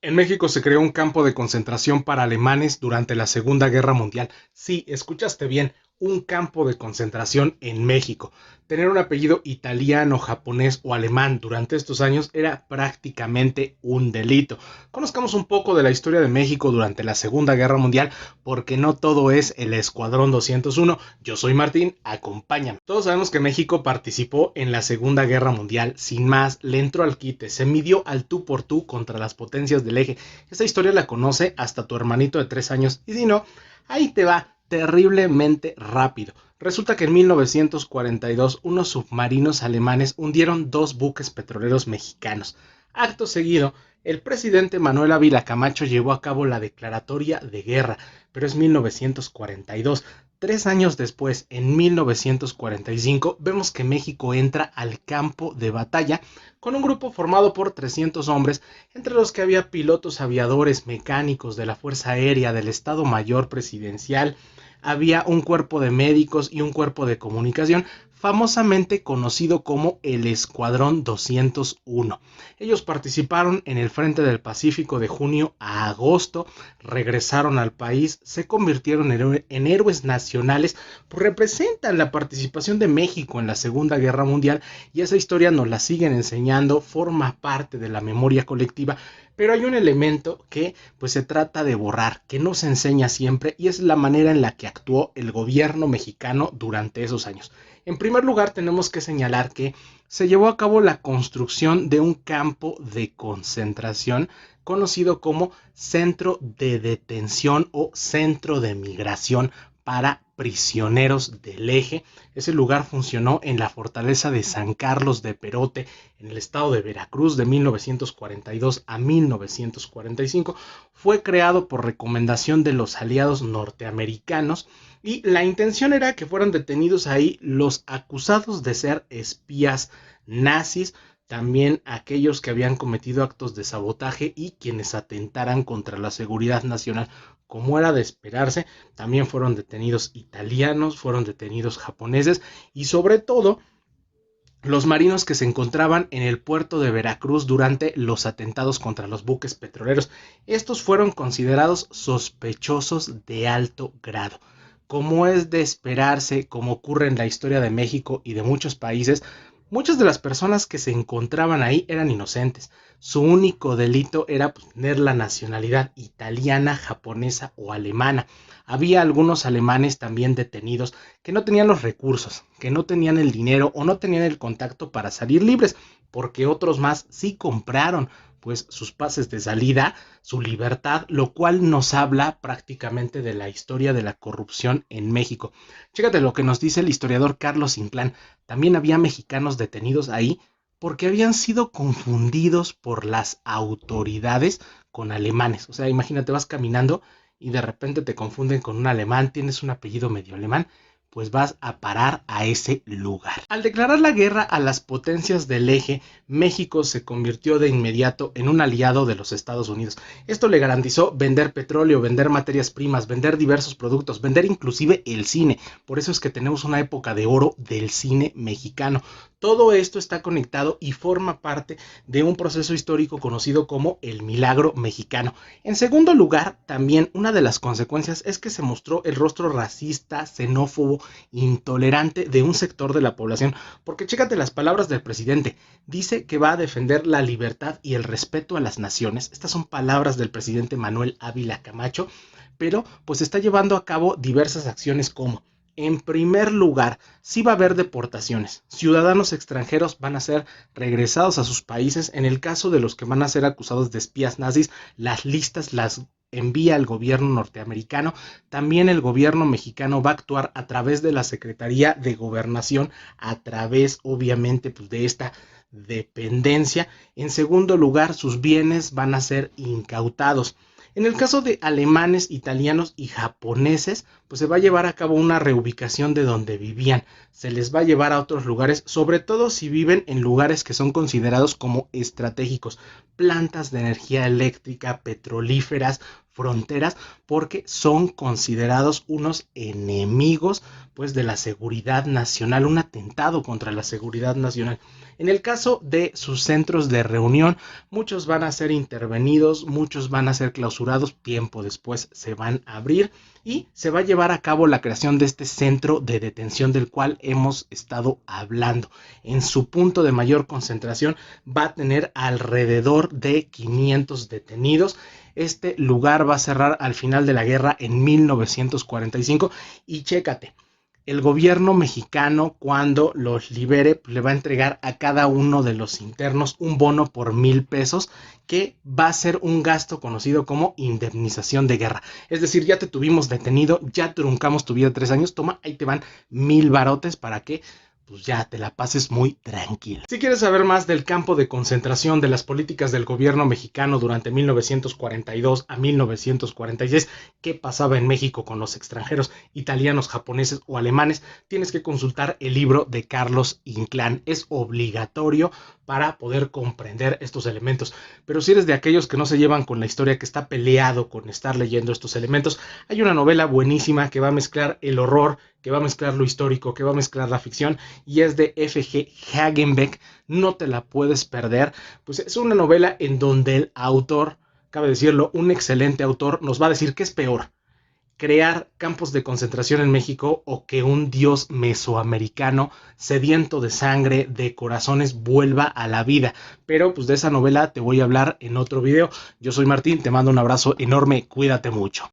En México se creó un campo de concentración para alemanes durante la Segunda Guerra Mundial. Sí, escuchaste bien, un campo de concentración en México. Tener un apellido italiano, japonés o alemán durante estos años era prácticamente un delito. Conozcamos un poco de la historia de México durante la Segunda Guerra Mundial, porque no todo es el Escuadrón 201. Yo soy Martín, acompáñame. Todos sabemos que México participó en la Segunda Guerra Mundial, sin más, le entró al quite, se midió al tú por tú contra las potencias del eje. Esta historia la conoce hasta tu hermanito de 3 años, y si no, ahí te va, terriblemente rápido. Resulta que en 1942 unos submarinos alemanes hundieron 2 buques petroleros mexicanos. Acto seguido, el presidente Manuel Ávila Camacho llevó a cabo la declaratoria de guerra, pero es 1942. 3 años después, en 1945, vemos que México entra al campo de batalla con un grupo formado por 300 hombres, entre los que había pilotos aviadores, mecánicos de la Fuerza Aérea, del Estado Mayor Presidencial, había un cuerpo de médicos y un cuerpo de comunicación, famosamente conocido como el Escuadrón 201. Ellos participaron en el Frente del Pacífico de junio a agosto, regresaron al país, se convirtieron en héroes nacionales, pues representan la participación de México en la Segunda Guerra Mundial, y esa historia nos la siguen enseñando, forma parte de la memoria colectiva. Pero hay un elemento que pues se trata de borrar, que no se enseña siempre, y es la manera en la que actuó el gobierno mexicano durante esos años. En primer lugar, tenemos que señalar que se llevó a cabo la construcción de un campo de concentración conocido como Centro de Detención o Centro de Migración para prisioneros del eje. Ese lugar funcionó en la fortaleza de San Carlos de Perote, en el estado de Veracruz, de 1942 a 1945. Fue creado por recomendación de los aliados norteamericanos, y la intención era que fueran detenidos ahí los acusados de ser espías nazis, también aquellos que habían cometido actos de sabotaje y quienes atentaran contra la seguridad nacional. Como era de esperarse, también fueron detenidos italianos, fueron detenidos japoneses, y sobre todo los marinos que se encontraban en el puerto de Veracruz durante los atentados contra los buques petroleros. Estos fueron considerados sospechosos de alto grado. Como es de esperarse, como ocurre en la historia de México y de muchos países, muchas de las personas que se encontraban ahí eran inocentes. Su único delito era tener la nacionalidad italiana, japonesa o alemana. Había algunos alemanes también detenidos que no tenían los recursos, que no tenían el dinero o no tenían el contacto para salir libres, porque otros más sí compraron pues sus pases de salida, su libertad, lo cual nos habla prácticamente de la historia de la corrupción en México. Chécate lo que nos dice el historiador Carlos Inclán. También había mexicanos detenidos ahí porque habían sido confundidos por las autoridades con alemanes. O sea, imagínate, vas caminando y de repente te confunden con un alemán, tienes un apellido medio alemán, pues vas a parar a ese lugar. Al declarar la guerra a las potencias del eje, México se convirtió de inmediato en un aliado de los Estados Unidos. Esto le garantizó vender petróleo, vender materias primas, vender diversos productos, vender inclusive el cine. Por eso es que tenemos una época de oro del cine mexicano. Todo esto está conectado y forma parte de un proceso histórico conocido como el milagro mexicano. En segundo lugar, también una de las consecuencias es que se mostró el rostro racista, xenófobo, intolerante de un sector de la población. Porque chécate las palabras del presidente. Dice que va a defender la libertad y el respeto a las naciones. Estas son palabras del presidente Manuel Ávila Camacho, pero pues está llevando a cabo diversas acciones como: en primer lugar, sí va a haber deportaciones. Ciudadanos extranjeros van a ser regresados a sus países. En el caso de los que van a ser acusados de espías nazis, las listas las envía el gobierno norteamericano. También el gobierno mexicano va a actuar a través de la Secretaría de Gobernación, a través obviamente pues, de esta dependencia. En segundo lugar, sus bienes van a ser incautados. En el caso de alemanes, italianos y japoneses, pues se va a llevar a cabo una reubicación de donde vivían. Se les va a llevar a otros lugares, sobre todo si viven en lugares que son considerados como estratégicos, plantas de energía eléctrica, petrolíferas, fronteras, porque son considerados unos enemigos pues de la seguridad nacional, un atentado contra la seguridad nacional. En el caso de sus centros de reunión, muchos van a ser intervenidos, muchos van a ser clausurados, tiempo después se van a abrir y se va a llevar a cabo la creación de este centro de detención del cual hemos estado hablando. En su punto de mayor concentración va a tener alrededor de 500 detenidos. Este lugar va a cerrar al final de la guerra en 1945 y chécate, el gobierno mexicano, cuando los libere, le va a entregar a cada uno de los internos un bono por 1,000 pesos, que va a ser un gasto conocido como indemnización de guerra. Es decir, ya te tuvimos detenido, ya truncamos tu vida 3 años, toma, ahí te van 1,000 barotes para que pues ya te la pases muy tranquila. Si quieres saber más del campo de concentración, de las políticas del gobierno mexicano durante 1942 a 1946, qué pasaba en México con los extranjeros italianos, japoneses o alemanes, tienes que consultar el libro de Carlos Inclán. Es obligatorio para poder comprender estos elementos. Pero si eres de aquellos que no se llevan con la historia, que está peleado con estar leyendo estos elementos, hay una novela buenísima que va a mezclar el horror, que va a mezclar lo histórico, que va a mezclar la ficción, y es de F.G. Hagenbeck. No te la puedes perder. Pues es una novela en donde el autor, cabe decirlo, un excelente autor, nos va a decir qué es peor: crear campos de concentración en México o que un dios mesoamericano sediento de sangre, de corazones, vuelva a la vida. Pero pues de esa novela te voy a hablar en otro video. Yo soy Martín, te mando un abrazo enorme, cuídate mucho.